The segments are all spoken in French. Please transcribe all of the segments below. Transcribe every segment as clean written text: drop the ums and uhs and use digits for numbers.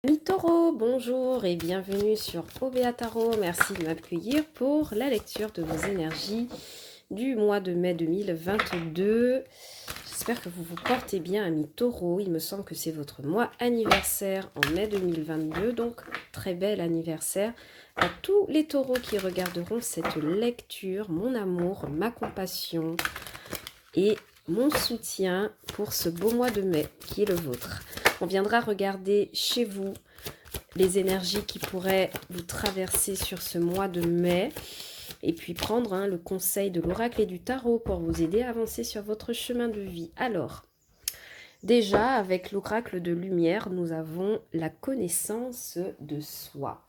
Amis Taureau, bonjour et bienvenue sur OBA Tarot. Merci de m'accueillir pour la lecture de vos énergies du mois de mai 2022. J'espère que vous vous portez bien, amis Taureau. Il me semble que c'est votre mois anniversaire en mai 2022, donc très bel anniversaire à tous les taureaux qui regarderont cette lecture. Mon amour, ma compassion et mon soutien pour ce beau mois de mai qui est le vôtre. On viendra regarder chez vous les énergies qui pourraient vous traverser sur ce mois de mai et puis prendre le conseil de l'oracle et du tarot pour vous aider à avancer sur votre chemin de vie. Alors, déjà avec l'oracle de lumière, nous avons la connaissance de soi.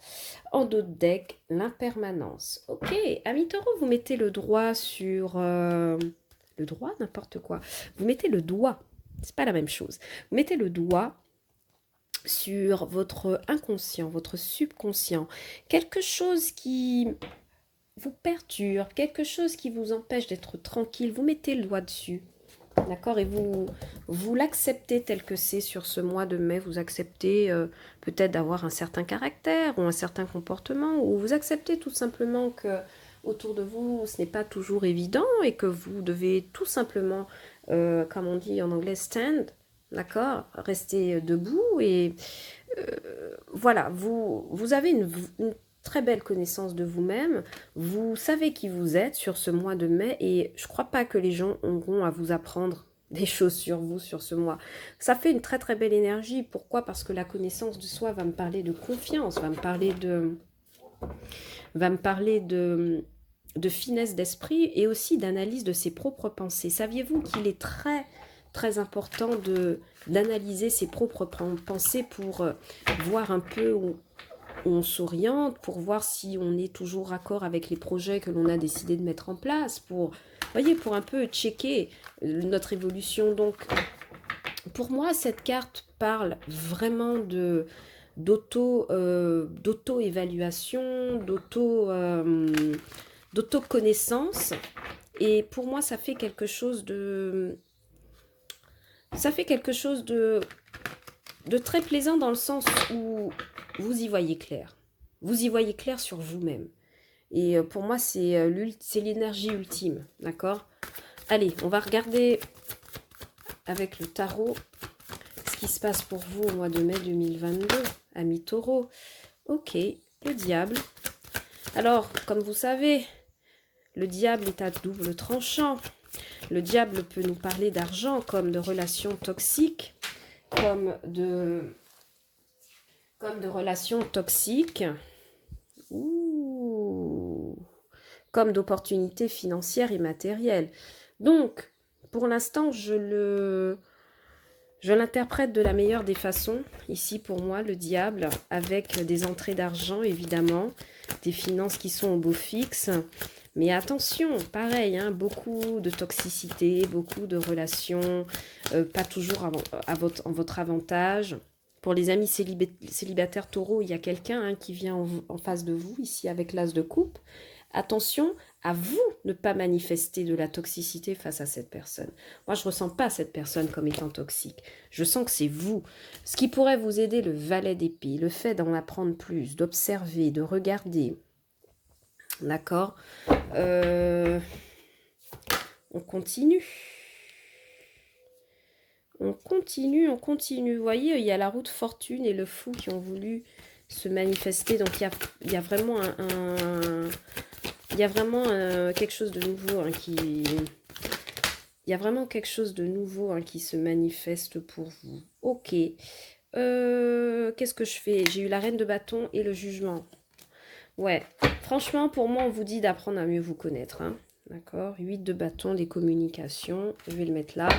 En dos de deck, l'impermanence. Ok, amis taureau, vous mettez le doigt sur... le doigt, n'importe quoi. Vous mettez le doigt, c'est pas la même chose. Vous mettez le doigt sur votre inconscient, votre subconscient, quelque chose qui vous perturbe, quelque chose qui vous empêche d'être tranquille, vous mettez le doigt dessus, d'accord, et vous l'acceptez tel que c'est sur ce mois de mai, vous acceptez peut-être d'avoir un certain caractère ou un certain comportement, ou vous acceptez tout simplement que autour de vous, ce n'est pas toujours évident et que vous devez tout simplement, comme on dit en anglais, stand, d'accord, rester debout et voilà, vous avez une très belle connaissance de vous-même, vous savez qui vous êtes sur ce mois de mai et je ne crois pas que les gens auront à vous apprendre des choses sur vous sur ce mois. Ça fait une très très belle énergie. Pourquoi? Parce que la connaissance de soi va me parler de confiance, va me parler de finesse d'esprit et aussi d'analyse de ses propres pensées. Saviez-vous qu'il est très très important d'analyser ses propres pensées pour voir un peu où on s'oriente, pour voir si on est toujours raccord avec les projets que l'on a décidé de mettre en place, pour un peu checker notre évolution. Donc, pour moi, cette carte parle vraiment d'auto-évaluation, d'auto-connaissance. Et pour moi, ça fait quelque chose de très plaisant dans le sens où vous y voyez clair. Vous y voyez clair sur vous-même. Et pour moi, c'est l'énergie ultime, d'accord? Allez, on va regarder avec le tarot ce qui se passe pour vous au mois de mai 2022, amis taureau. Ok, le diable. Alors, comme vous savez, le diable est à double tranchant. Le diable peut nous parler d'argent comme de relations toxiques, comme de relations toxiques, ou comme d'opportunités financières et matérielles. Donc, pour l'instant, je l'interprète de la meilleure des façons. Ici, pour moi, le diable, avec des entrées d'argent, évidemment, des finances qui sont au beau fixe. Mais attention, pareil, beaucoup de toxicité, beaucoup de relations, pas toujours en votre avantage. Pour les amis célibataires taureaux, il y a quelqu'un qui vient en face de vous, ici avec l'as de coupe. Attention à vous ne pas manifester de la toxicité face à cette personne. Moi, je ne ressens pas cette personne comme étant toxique. Je sens que c'est vous. Ce qui pourrait vous aider, le valet d'épée, le fait d'en apprendre plus, d'observer, de regarder. D'accord. On continue. On continue. Vous voyez, il y a la roue de fortune et le fou qui ont voulu se manifester. Donc, il y a vraiment quelque chose de nouveau il y a vraiment quelque chose de nouveau qui se manifeste pour vous. Ok. Qu'est-ce que je fais? J'ai eu la reine de bâton et le jugement. Ouais. Franchement, pour moi, on vous dit d'apprendre à mieux vous connaître. D'accord. 8 de bâton, des communications. Je vais le mettre là.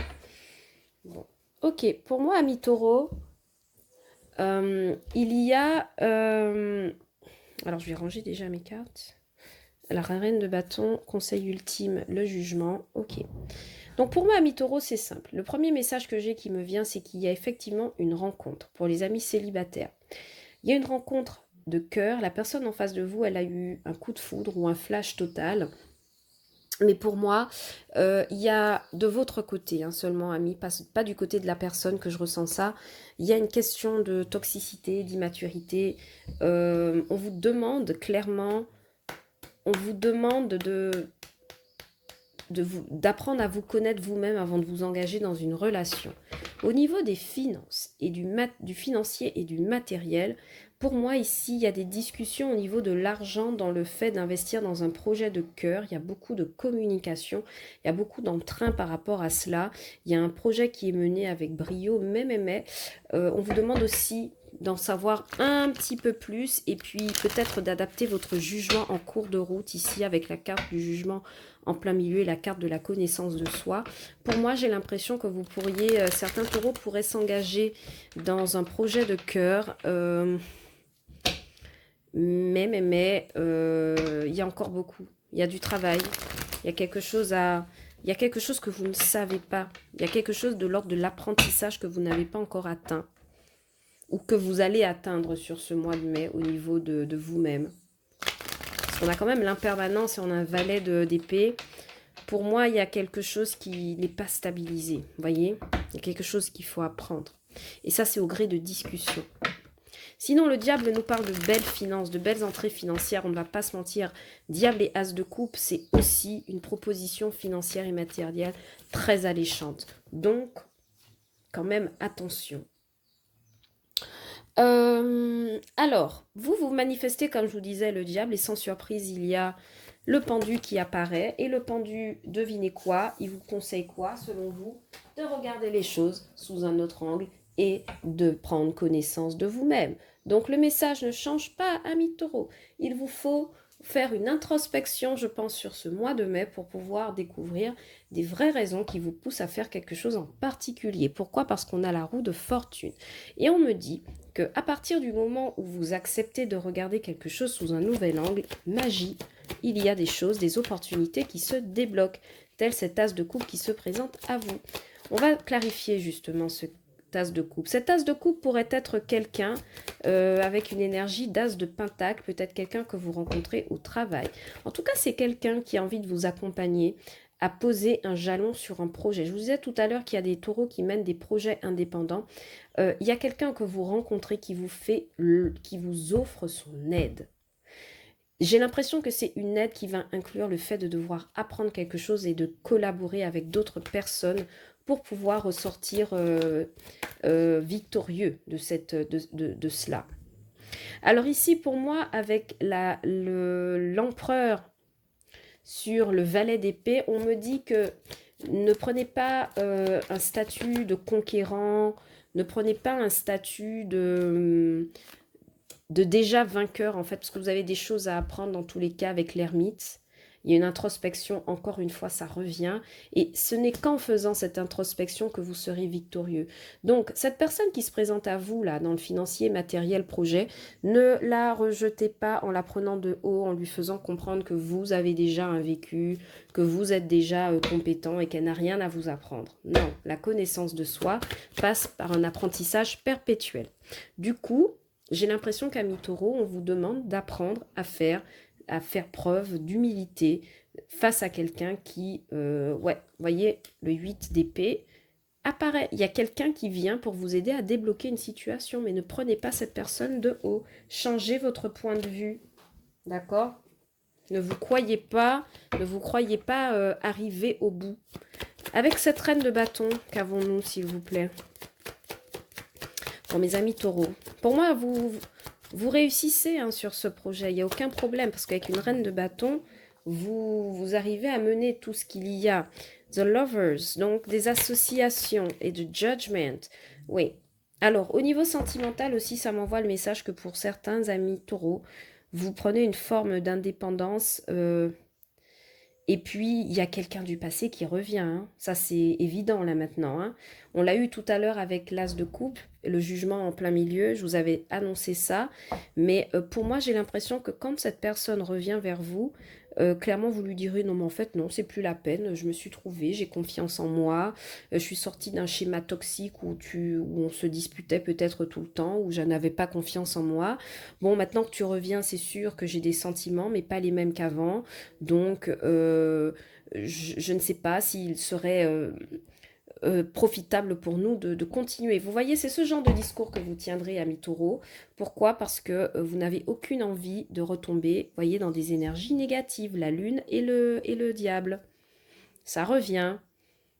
Bon. Ok. Pour moi, ami taureau, il y a... alors, je vais ranger déjà mes cartes. La reine de bâton, conseil ultime, le jugement. Ok. Donc pour moi, ami taureau, c'est simple. Le premier message que j'ai qui me vient, c'est qu'il y a effectivement une rencontre pour les amis célibataires. Il y a une rencontre de cœur. La personne en face de vous, elle a eu un coup de foudre ou un flash total. Mais pour moi, il y a de votre côté, hein, seulement, amis, pas du côté de la personne que je ressens ça. Il y a une question de toxicité, d'immaturité. On vous demande clairement, on vous demande d'apprendre à vous connaître vous-même avant de vous engager dans une relation. Au niveau des finances et du financier et du matériel, pour moi ici, il y a des discussions au niveau de l'argent dans le fait d'investir dans un projet de cœur. Il y a beaucoup de communication, il y a beaucoup d'entrain par rapport à cela. Il y a un projet qui est mené avec brio, mais on vous demande aussi d'en savoir un petit peu plus et puis peut-être d'adapter votre jugement en cours de route ici avec la carte du jugement en plein milieu et la carte de la connaissance de soi. Pour moi, j'ai l'impression que vous pourriez, certains taureaux pourraient s'engager dans un projet de cœur, il y a encore beaucoup. Il y a du travail, il y a quelque chose à... Il y a quelque chose que vous ne savez pas. Il y a quelque chose de l'ordre de l'apprentissage que vous n'avez pas encore atteint ou que vous allez atteindre sur ce mois de mai au niveau de vous-même. Parce qu'on a quand même l'impermanence et on a un valet d'épée. Pour moi, il y a quelque chose qui n'est pas stabilisé. Vous voyez, il y a quelque chose qu'il faut apprendre. Et ça, c'est au gré de discussion. Sinon, le diable nous parle de belles finances, de belles entrées financières. On ne va pas se mentir. Diable et as de coupe, c'est aussi une proposition financière et matérielle très alléchante. Donc, quand même, attention. Alors, vous manifestez, comme je vous disais, le diable, et sans surprise, il y a le pendu qui apparaît, et le pendu, devinez quoi, il vous conseille quoi, selon vous, de regarder les choses sous un autre angle et de prendre connaissance de vous-même. Donc le message ne change pas, amis taureaux. Il vous faut faire une introspection, je pense, sur ce mois de mai pour pouvoir découvrir des vraies raisons qui vous poussent à faire quelque chose en particulier. Pourquoi? Parce qu'on a la roue de fortune. Et on me dit que à partir du moment où vous acceptez de regarder quelque chose sous un nouvel angle, magie, il y a des choses, des opportunités qui se débloquent, telle cette tasse de coupe qui se présente à vous. On va clarifier justement ce tasse de coupe. Cette tasse de coupe pourrait être quelqu'un avec une énergie d'as de pentacle, peut-être quelqu'un que vous rencontrez au travail. En tout cas, c'est quelqu'un qui a envie de vous accompagner à poser un jalon sur un projet. Je vous disais tout à l'heure qu'il y a des taureaux qui mènent des projets indépendants. Il y a quelqu'un que vous rencontrez qui vous offre son aide. J'ai l'impression que c'est une aide qui va inclure le fait de devoir apprendre quelque chose et de collaborer avec d'autres personnes pour pouvoir ressortir victorieux de cela. Alors ici, pour moi, avec l'empereur sur le valet d'épée, on me dit que ne prenez pas un statut de conquérant, ne prenez pas un statut de déjà vainqueur, en fait, parce que vous avez des choses à apprendre dans tous les cas avec l'ermite. Il y a une introspection, encore une fois, ça revient. Et ce n'est qu'en faisant cette introspection que vous serez victorieux. Donc, cette personne qui se présente à vous, là, dans le financier, matériel, projet, ne la rejetez pas en la prenant de haut, en lui faisant comprendre que vous avez déjà un vécu, que vous êtes déjà compétent et qu'elle n'a rien à vous apprendre. Non, la connaissance de soi passe par un apprentissage perpétuel. Du coup, j'ai l'impression qu'à mi-taureau, on vous demande d'apprendre à faire preuve d'humilité face à quelqu'un qui, voyez, le 8 d'épée apparaît. Il y a quelqu'un qui vient pour vous aider à débloquer une situation, mais ne prenez pas cette personne de haut. Changez votre point de vue, d'accord? Ne vous croyez pas arriver au bout. Avec cette reine de bâton, qu'avons-nous, s'il vous plaît? Pour mes amis taureaux. Pour moi, vous réussissez sur ce projet, il n'y a aucun problème, parce qu'avec une reine de bâton, vous arrivez à mener tout ce qu'il y a. The Lovers, donc des associations et de Judgment. Oui. Alors, au niveau sentimental aussi, ça m'envoie le message que pour certains amis taureaux, vous prenez une forme d'indépendance et puis, il y a quelqu'un du passé qui revient. Hein. Ça, c'est évident là maintenant. Hein. On l'a eu tout à l'heure avec l'as de coupe, le jugement en plein milieu. Je vous avais annoncé ça. Mais pour moi, j'ai l'impression que quand cette personne revient vers vous, clairement, vous lui direz non, mais en fait, non, c'est plus la peine. Je me suis trouvée, j'ai confiance en moi. Je suis sortie d'un schéma toxique où on se disputait peut-être tout le temps, où je n'avais pas confiance en moi. Bon, maintenant que tu reviens, c'est sûr que j'ai des sentiments, mais pas les mêmes qu'avant. Donc, je ne sais pas s'il serait profitable pour nous de continuer. Vous voyez, c'est ce genre de discours que vous tiendrez, amis taureaux. Pourquoi? Parce que vous n'avez aucune envie de retomber, voyez, dans des énergies négatives, la lune et le diable. Ça revient.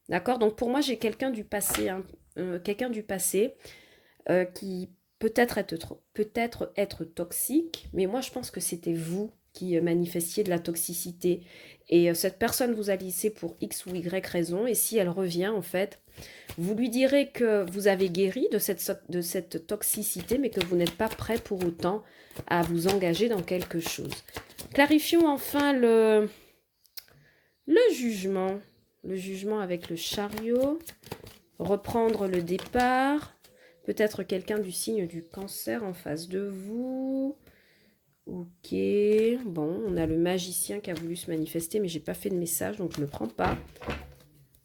D'accord? Donc pour moi, j'ai quelqu'un du passé, hein, qui peut-être être toxique, mais moi je pense que c'était vous qui manifestiez de la toxicité. Et cette personne vous a laissé pour X ou Y raison, et si elle revient, en fait, vous lui direz que vous avez guéri de cette toxicité, mais que vous n'êtes pas prêt pour autant à vous engager dans quelque chose. Clarifions enfin le jugement. Le jugement avec le chariot. Reprendre le départ. Peut-être quelqu'un du signe du cancer en face de vous. Ok. Bon, on a le magicien qui a voulu se manifester, mais j'ai pas fait de message, donc je ne le prends pas.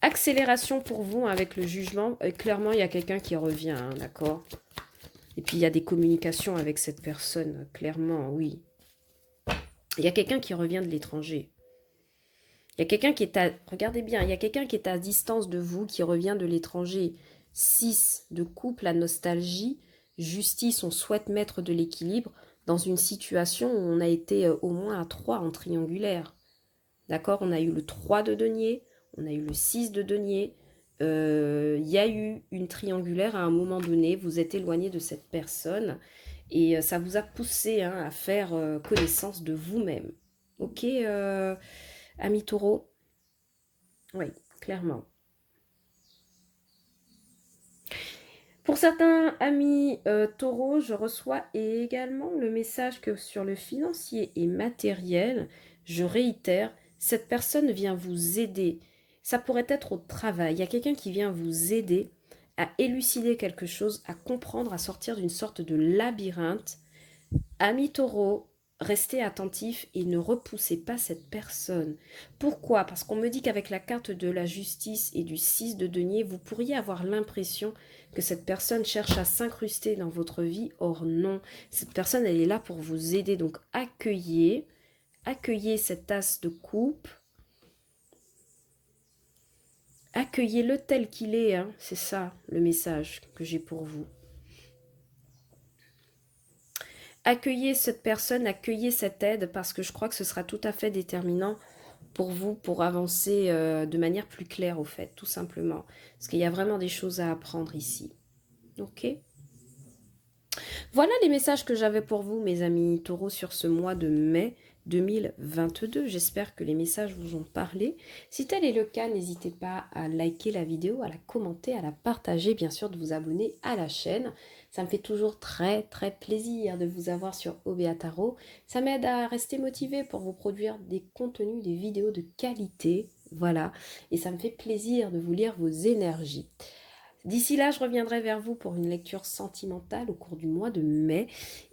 Accélération pour vous avec le jugement. Clairement, il y a quelqu'un qui revient, hein, d'accord? Et puis, il y a des communications avec cette personne, clairement, oui. Il y a quelqu'un qui revient de l'étranger. Il y a quelqu'un qui est à... Regardez bien, il y a quelqu'un qui est à distance de vous, qui revient de l'étranger. 6 de couple, la nostalgie. Justice, on souhaite mettre de l'équilibre dans une situation où on a été au moins à 3 en triangulaire. D'accord? On a eu le 3 de denier, on a eu le 6 de denier. Il y a eu une triangulaire à un moment donné. Vous êtes éloigné de cette personne et ça vous a poussé, hein, à faire connaissance de vous-même. Ok, amis taureaux? Oui, clairement. Pour certains amis taureaux, je reçois également le message que sur le financier et matériel, je réitère, cette personne vient vous aider. Ça pourrait être au travail. Il y a quelqu'un qui vient vous aider à élucider quelque chose, à comprendre, à sortir d'une sorte de labyrinthe. Amis taureaux, restez attentifs et ne repoussez pas cette personne. Pourquoi? Parce qu'on me dit qu'avec la carte de la justice et du 6 de denier, vous pourriez avoir l'impression que cette personne cherche à s'incruster dans votre vie. Or non, cette personne, elle est là pour vous aider. Donc accueillez cet as de coupe. Accueillez-le tel qu'il est, hein. C'est ça le message que j'ai pour vous. Accueillez cette personne, accueillez cette aide, parce que je crois que ce sera tout à fait déterminant pour vous, pour avancer de manière plus claire, au fait, tout simplement. Parce qu'il y a vraiment des choses à apprendre ici. Ok? Voilà les messages que j'avais pour vous, mes amis taureaux, sur ce mois de mai 2022. J'espère que les messages vous ont parlé. Si tel est le cas, n'hésitez pas à liker la vidéo, à la commenter, à la partager, bien sûr, de vous abonner à la chaîne. Ça me fait toujours très très plaisir de vous avoir sur OBA Tarot. Ça m'aide à rester motivée pour vous produire des contenus, des vidéos de qualité. Voilà. Et ça me fait plaisir de vous lire vos énergies. D'ici là, je reviendrai vers vous pour une lecture sentimentale au cours du mois de mai.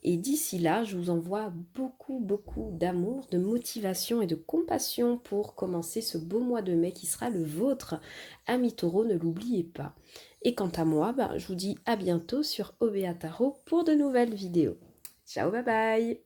Et d'ici là, je vous envoie beaucoup, beaucoup d'amour, de motivation et de compassion pour commencer ce beau mois de mai qui sera le vôtre. Amis taureaux, ne l'oubliez pas. Et quant à moi, je vous dis à bientôt sur OBA Tarot pour de nouvelles vidéos. Ciao, bye bye!